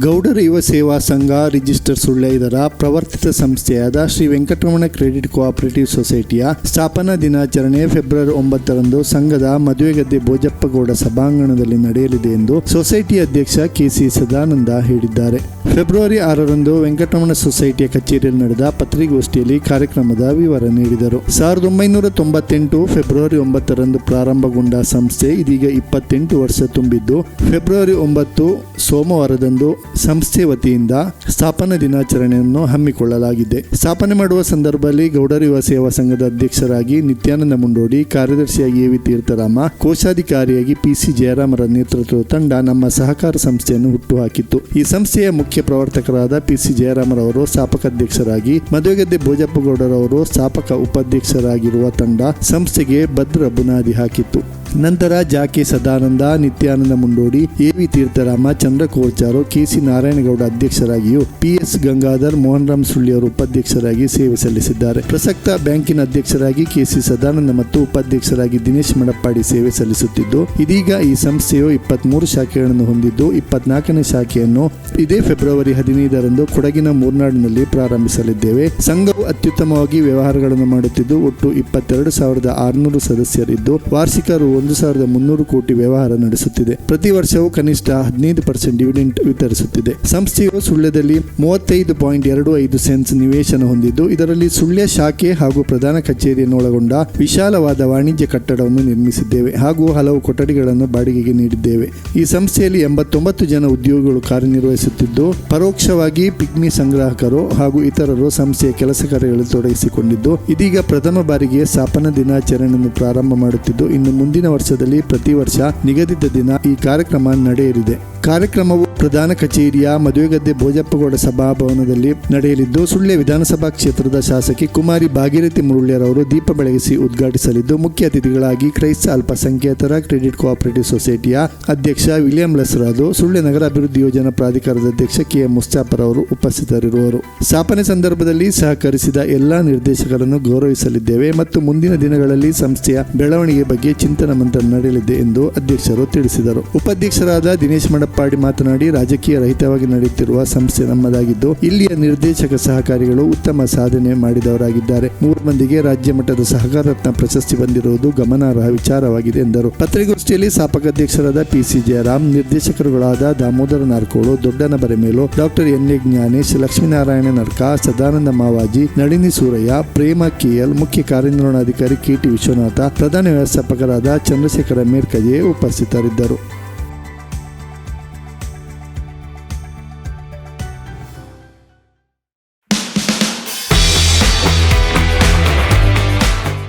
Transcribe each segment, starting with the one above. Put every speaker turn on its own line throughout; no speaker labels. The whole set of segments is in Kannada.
ಗೌಡರ ಯುವ ಸೇವಾ ಸಂಘ ರಿಜಿಸ್ಟರ್ ಸುಳ್ಯ ಇದರ ಪ್ರವರ್ತಿತ ಸಂಸ್ಥೆಯಾದ ಶ್ರೀ ವೆಂಕಟರಮಣ ಕ್ರೆಡಿಟ್ ಕೋಆಪರೇಟಿವ್ ಸೊಸೈಟಿಯ ಸ್ಥಾಪನಾ ದಿನಾಚರಣೆ ಫೆಬ್ರವರಿ 9ರಂದು ಸಂಘದ ಮದುವೆಗದ್ದೆ ಬೋಜಪ್ಪಗೌಡ ಸಭಾಂಗಣದಲ್ಲಿ ನಡೆಯಲಿದೆ ಎಂದು ಸೊಸೈಟಿ ಅಧ್ಯಕ್ಷ ಕೆಸಿ ಸದಾನಂದ ಹೇಳಿದ್ದಾರೆ. ಫೆಬ್ರವರಿ 6ರಂದು ವೆಂಕಟರಮಣ ಸೊಸೈಟಿಯ ಕಚೇರಿಯಲ್ಲಿ ನಡೆದ ಪತ್ರಿಕಾಗೋಷ್ಠಿಯಲ್ಲಿ ಕಾರ್ಯಕ್ರಮದ ವಿವರ ನೀಡಿದರು. 1998 ಫೆಬ್ರವರಿ 9ರಂದು ಪ್ರಾರಂಭಗೊಂಡ ಸಂಸ್ಥೆ ಇದೀಗ 28 ವರ್ಷ ತುಂಬಿದ್ದು, ಫೆಬ್ರವರಿ 9 ಸೋಮವಾರದಂದು ಸಂಸ್ಥೆ ವತಿಯಿಂದ ಸ್ಥಾಪನಾ ದಿನಾಚರಣೆಯನ್ನು ಹಮ್ಮಿಕೊಳ್ಳಲಾಗಿದೆ. ಸ್ಥಾಪನೆ ಮಾಡುವ ಸಂದರ್ಭದಲ್ಲಿ ಗೌಡರ ಯುವ ಸೇವಾ ಸಂಘದ ಅಧ್ಯಕ್ಷರಾಗಿ ನಿತ್ಯಾನಂದ ಮುಂಡೋಡಿ, ಕಾರ್ಯದರ್ಶಿಯಾಗಿ ಎ ವಿ ತೀರ್ಥರಾಮ, ಕೋಶಾಧಿಕಾರಿಯಾಗಿ ಪಿಸಿ ಜಯರಾಮರ ನೇತೃತ್ವದ ತಂಡ ನಮ್ಮ ಸಹಕಾರ ಸಂಸ್ಥೆಯನ್ನು ಹುಟ್ಟುಹಾಕಿತ್ತು. ಈ ಸಂಸ್ಥೆಯ ಮುಖ್ಯ ಪ್ರವರ್ತಕರಾದ ಪಿಸಿ ಜಯರಾಮರವರು ಸ್ಥಾಪಕ ಅಧ್ಯಕ್ಷರಾಗಿ, ಮದುವೆಗದ್ದೆ ಬೋಜಪ್ಪಗೌಡರವರು ಸ್ಥಾಪಕ ಉಪಾಧ್ಯಕ್ಷರಾಗಿರುವ ತಂಡ ಸಂಸ್ಥೆಗೆ ಭದ್ರ ಬುನಾದಿ ಹಾಕಿತ್ತು. ನಂತರ ಜಾಕೆ Sadananda, Nityananda Mundodi, A V Theertharama, Chandrakorcharu, KC Narayanagowda ಅಧ್ಯಕ್ಷರಾಗಿಯೂ ಪಿಎಸ್ ಗಂಗಾಧರ್, ಮೋಹನ್ ರಾಮ್ ಸುಳ್ಳಿಯವರು ಉಪಾಧ್ಯಕ್ಷರಾಗಿ ಸೇವೆ ಸಲ್ಲಿಸಿದ್ದಾರೆ. ಪ್ರಸಕ್ತ ಬ್ಯಾಂಕಿನ ಅಧ್ಯಕ್ಷರಾಗಿ ಕೆಸಿ ಸದಾನಂದ ಮತ್ತು ಉಪಾಧ್ಯಕ್ಷರಾಗಿ ದಿನೇಶ್ ಮಡಪ್ಪಾಡಿ ಸೇವೆ ಸಲ್ಲಿಸುತ್ತಿದ್ದು, ಇದೀಗ ಈ ಸಂಸ್ಥೆಯು 23 ಶಾಖೆಗಳನ್ನು ಹೊಂದಿದ್ದು 24ನೇ ಶಾಖೆಯನ್ನು ಇದೇ ಫೆಬ್ರವರಿ 15ರಂದು ಕೊಡಗಿನ ಮೂರ್ನಾಡಿನಲ್ಲಿ ಪ್ರಾರಂಭಿಸಲಿದ್ದೇವೆ. ಸಂಘವು ಅತ್ಯುತ್ತಮವಾಗಿ ವ್ಯವಹಾರಗಳನ್ನು ಮಾಡುತ್ತಿದ್ದು ಒಟ್ಟು 22,600 ಸದಸ್ಯರಿದ್ದು ವಾರ್ಷಿಕ ರು 1,300 ಕೋಟಿ ವ್ಯವಹಾರ ನಡೆಸುತ್ತಿದೆ. ಪ್ರತಿ ವರ್ಷವೂ ಕನಿಷ್ಠ 15% ಡಿವಿಡೆಂಟ್ ವಿತರಿಸುತ್ತಿದೆ. ಸಂಸ್ಥೆಯು ಸುಳ್ಯದಲ್ಲಿ 35.25 ಸೆನ್ಸ್ ನಿವೇಶನ ಹೊಂದಿದ್ದು, ಇದರಲ್ಲಿ ಸುಳ್ಯ ಶಾಖೆ ಹಾಗೂ ಪ್ರಧಾನ ಕಚೇರಿಯನ್ನು ಒಳಗೊಂಡ ವಿಶಾಲವಾದ ವಾಣಿಜ್ಯ ಕಟ್ಟಡವನ್ನು ನಿರ್ಮಿಸಿದ್ದೇವೆ ಹಾಗೂ ಹಲವು ಕೊಠಡಿಗಳನ್ನು ಬಾಡಿಗೆಗೆ ನೀಡಿದ್ದೇವೆ. ಈ ಸಂಸ್ಥೆಯಲ್ಲಿ 89 ಜನ ಉದ್ಯೋಗಿಗಳು ಕಾರ್ಯನಿರ್ವಹಿಸುತ್ತಿದ್ದು, ಪರೋಕ್ಷವಾಗಿ ಪಿಗ್ಮಿ ಸಂಗ್ರಾಹಕರು ಹಾಗೂ ಇತರರು ಸಂಸ್ಥೆಯ ಕೆಲಸ ಕಾರ್ಯಗಳಲ್ಲಿ ತೊಡಗಿಸಿಕೊಂಡಿದ್ದು, ಇದೀಗ ಪ್ರಥಮ ಬಾರಿಗೆ ಸ್ಥಾಪನಾ ದಿನಾಚರಣೆಯನ್ನು ಪ್ರಾರಂಭ ಮಾಡುತ್ತಿದ್ದು, ಇನ್ನು ಮುಂದಿನ ವರ್ಷದಲ್ಲಿ ಪ್ರತಿ ವರ್ಷ ನಿಗದಿತ ದಿನ ಈ ಕಾರ್ಯಕ್ರಮ ನಡೆಯಲಿದೆ. ಕಾರ್ಯಕ್ರಮವು ಪ್ರಧಾನ ಕಚೇರಿಯ ಮದುವೆಗದ್ದೆ ಬೋಜಪ್ಪಗೌಡ ಸಭಾಭವನದಲ್ಲಿ ನಡೆಯಲಿದ್ದು, ಸುಳ್ಯ ವಿಧಾನಸಭಾ ಕ್ಷೇತ್ರದ ಶಾಸಕಿ ಕುಮಾರಿ ಭಾಗೀರಥಿ ಮುರುಳ್ಯರವರು ದೀಪ ಬೆಳಗಿಸಿ ಉದ್ಘಾಟಿಸಲಿದ್ದು, ಮುಖ್ಯ ಅತಿಥಿಗಳಾಗಿ ಕ್ರೈಸ್ತ ಅಲ್ಪಸಂಖ್ಯಾತರ ಕ್ರೆಡಿಟ್ ಕೋಆಪರೇಟಿವ್ ಸೊಸೈಟಿಯ ಅಧ್ಯಕ್ಷ ವಿಲಿಯಂ ಲಸ್ರಾದು, ಸುಳ್ಯ ನಗರ ಅಭಿವೃದ್ಧಿ ಯೋಜನಾ ಪ್ರಾಧಿಕಾರದ ಅಧ್ಯಕ್ಷ ಕೆ ಎಂ ಮುಸ್ತಾಫರ್ ಅವರು ಉಪಸ್ಥಿತರಿರುವರು. ಸ್ಥಾಪನೆ ಸಂದರ್ಭದಲ್ಲಿ ಸಹಕರಿಸಿದ ಎಲ್ಲಾ ನಿರ್ದೇಶಕರನ್ನು ಗೌರವಿಸಲಿದ್ದೇವೆ ಮತ್ತು ಮುಂದಿನ ದಿನಗಳಲ್ಲಿ ಸಂಸ್ಥೆಯ ಬೆಳವಣಿಗೆ ಬಗ್ಗೆ ಚಿಂತನ ಮಂಥನ ನಡೆಯಲಿದೆ ಎಂದು ಅಧ್ಯಕ್ಷರು ತಿಳಿಸಿದರು. ಉಪಾಧ್ಯಕ್ಷರಾದ ದಿನೇಶ್ ಮಡಪ್ಪಾಡಿ ಮಾತನಾಡಿ, ರಾಜಕೀಯ ರಹಿತವಾಗಿ ನಡೆಯುತ್ತಿರುವ ಸಂಸ್ಥೆ ನಮ್ಮದಾಗಿದ್ದು, ಇಲ್ಲಿಯ ನಿರ್ದೇಶಕ ಸಹಕಾರಿಗಳು ಉತ್ತಮ ಸಾಧನೆ ಮಾಡಿದವರಾಗಿದ್ದಾರೆ. 3 ಮಂದಿಗೆ ರಾಜ್ಯ ಮಟ್ಟದ ಸಹಕಾರ ರತ್ನ ಪ್ರಶಸ್ತಿ ಬಂದಿರುವುದು ಗಮನಾರ್ಹ ವಿಚಾರವಾಗಿದೆ ಎಂದರು. ಪತ್ರಿಕಾಗೋಷ್ಠಿಯಲ್ಲಿ ಸ್ಥಾಪಕಾಧ್ಯಕ್ಷರಾದ ಪಿಸಿ ಜಯರಾಮ್, ನಿರ್ದೇಶಕರುಗಳಾದ Damodara Narkolu, Doddana Baremelu, doctor N A Jnanesh, Lakshminarayana Narka, Sadananda Mavaji, Nalini Surayya, Prema KL, ಮುಖ್ಯ ಕಾರ್ಯನಿರ್ವಹಣಾಧಿಕಾರಿ ಕೆಟಿ ವಿಶ್ವನಾಥ, ಪ್ರಧಾನ ವ್ಯವಸ್ಥಾಪಕರಾದ ಚಂದ್ರಶೇಖರ ಮೇರ್ಕಜೆ ಉಪಸ್ಥಿತರಿದ್ದರು.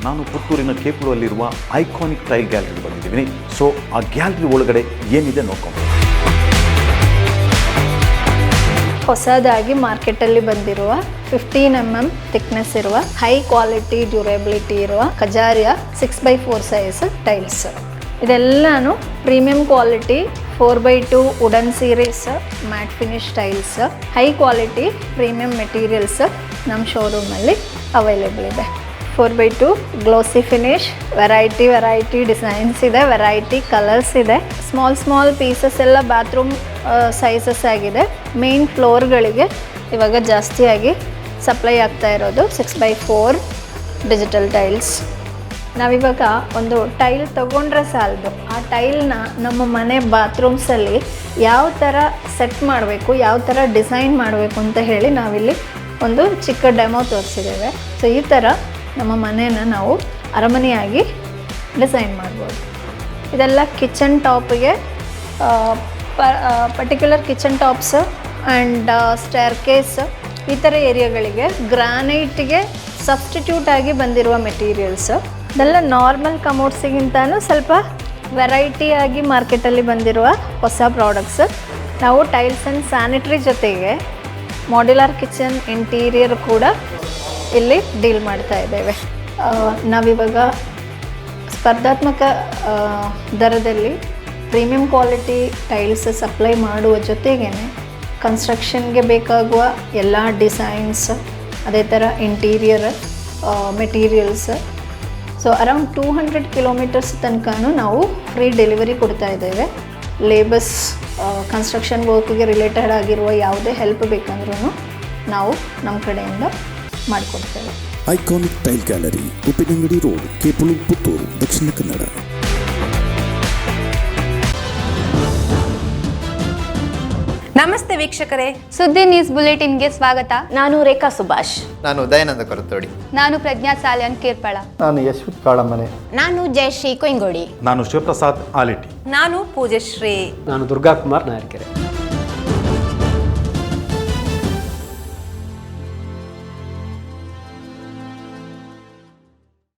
ನಾನು ಪುತ್ತೂರಿನ ಕೇಪುರಲ್ಲಿರುವ ಐಕಾನಿಕ್ ಟೈಲ್ ಗ್ಯಾಲರಿ ಬಂದಿದ್ದೀನಿ. ಸೊ ಆ ಗ್ಯಾಲರಿ ಒಳಗಡೆ ಏನಿದೆ ನೋಡ್ಕೊಂಡು.
ಹೊಸದಾಗಿ ಮಾರ್ಕೆಟಲ್ಲಿ ಬಂದಿರುವ 15 mm ಥಿಕ್ನೆಸ್ ಇರುವ ಹೈ ಕ್ವಾಲಿಟಿ ಡ್ಯೂರೇಬಿಲಿಟಿ ಇರುವ ಕಜಾರಿಯ 6x4 ಸೈಜ್ ಟೈಲ್ಸ್. ಇದೆಲ್ಲಾನು premium quality 4x2 wooden series matte finish tiles, high quality premium materials ನಮ್ಮ ಶೋರೂಮಲ್ಲಿ ಅವೈಲೇಬಲ್ ಇದೆ. 4x2 glossy finish, variety designs ಇದೆ, ವೆರೈಟಿ ಕಲರ್ಸ್ ಇದೆ. ಸ್ಮಾಲ್ ಪೀಸಸ್ ಎಲ್ಲ ಬಾತ್ರೂಮ್ ಸೈಜಸ್ ಆಗಿದೆ. ಮೇನ್ ಫ್ಲೋರ್ಗಳಿಗೆ ಇವಾಗ ಜಾಸ್ತಿಯಾಗಿ ಸಪ್ಲೈ ಆಗ್ತಾ ಇರೋದು 6x4 ಡಿಜಿಟಲ್ ಟೈಲ್ಸ್. ನಾವಿವಾಗ ಒಂದು ಟೈಲ್ ತೊಗೊಂಡ್ರೆ ಸಾಲದು, ಆ ಟೈಲ್ನ ನಮ್ಮ ಮನೆ ಬಾತ್ರೂಮ್ಸಲ್ಲಿ ಯಾವ ಥರ ಸೆಟ್ ಮಾಡಬೇಕು, ಯಾವ ಥರ ಡಿಸೈನ್ ಮಾಡಬೇಕು ಅಂತ ಹೇಳಿ ನಾವಿಲ್ಲಿ ಒಂದು ಚಿಕ್ಕ ಡೆಮೋ ತೋರಿಸಿದ್ದೇವೆ. ಸೊ ಈ ಥರ ನಮ್ಮ ಮನೇನ ನಾವು ಅರಮನೆಯಾಗಿ ಡಿಸೈನ್ ಮಾಡ್ಬೋದು. ಇದೆಲ್ಲ ಕಿಚನ್ ಟಾಪಿಗೆ, particular kitchen tops and staircase ಈ ಥರ ಏರಿಯಾಗಳಿಗೆ ಗ್ರಾನೈಟಿಗೆ ಸಬ್ಸ್ಟಿಟ್ಯೂಟ್ ಆಗಿ ಬಂದಿರುವ ಮೆಟೀರಿಯಲ್ಸ್. ಇದೆಲ್ಲ ನಾರ್ಮಲ್ ಕಮೋಡ್ಸಿಗಿಂತನೂ ಸ್ವಲ್ಪ ವೆರೈಟಿಯಾಗಿ ಮಾರ್ಕೆಟಲ್ಲಿ ಬಂದಿರುವ ಹೊಸ ಪ್ರಾಡಕ್ಟ್ಸ್. ನಾವು ಟೈಲ್ಸ್ ಆ್ಯಂಡ್ ಸ್ಯಾನಿಟ್ರಿ ಜೊತೆಗೆ ಮಾಡ್ಯುಲರ್ ಕಿಚನ್ ಇಂಟೀರಿಯರ್ ಕೂಡ ಇಲ್ಲಿ ಡೀಲ್ ಮಾಡ್ತಾ ಇದ್ದೇವೆ. ನಾವಿವಾಗ ಸ್ಪರ್ಧಾತ್ಮಕ ದರದಲ್ಲಿ ಪ್ರೀಮಿಯಂ ಕ್ವಾಲಿಟಿ ಟೈಲ್ಸ್ ಸಪ್ಲೈ ಮಾಡುವ ಜೊತೆಗೇ ಕನ್ಸ್ಟ್ರಕ್ಷನ್ಗೆ ಬೇಕಾಗುವ ಎಲ್ಲ ಡಿಸೈನ್ಸ್, ಅದೇ ಥರ interior materials. So around 200 kilometres ತನಕ ನಾವು ಫ್ರೀ ಡೆಲಿವರಿ ಕೊಡ್ತಾ ಇದ್ದೇವೆ. ಲೇಬರ್ಸ್ ಕನ್ಸ್ಟ್ರಕ್ಷನ್ ವರ್ಕ್ಗೆ ರಿಲೇಟೆಡ್ ಆಗಿರುವ ಯಾವುದೇ ಹೆಲ್ಪ್ ಬೇಕಂದ್ರೂ ನಾವು ನಮ್ಮ ಕಡೆಯಿಂದ ಮಾಡಿಕೊಡ್ತೇವೆ.
Iconic tile gallery, Uppinangady road, Kepulu, Puttur, Dakshina Kannada.
ನಮಸ್ತೆ ವೀಕ್ಷಕರೇ,
ಸುದ್ದಿ ನ್ಯೂಸ್ ಬುಲೆಟಿನ್ಗೆ ಸ್ವಾಗತ.
ನಾನು ರೇಖಾ ಸುಭಾಷ್.
ನಾನು ದಯಾನಂದ ಕೊರತೋಡಿ.
ನಾನು ಪ್ರಜ್ಞಾ ಸಾಲ್ಯನ್ ಕೇರ್ಪಳ.
ನಾನು ಯಶ್ವಿತ್ ಕಾಳಮನೆ.
ನಾನು ಜಯಶ್ರೀ ಕೊಯ್ಗೋಡಿ.
ನಾನು ಶಿವಪ್ರಸಾದ್ ಆಲಿಟಿ.
ನಾನು ಪೂಜಶ್ರೀ.
ನಾನು ದುರ್ಗಾ ಕುಮಾರ್ ನಾಯರ್ಕೆರೆ.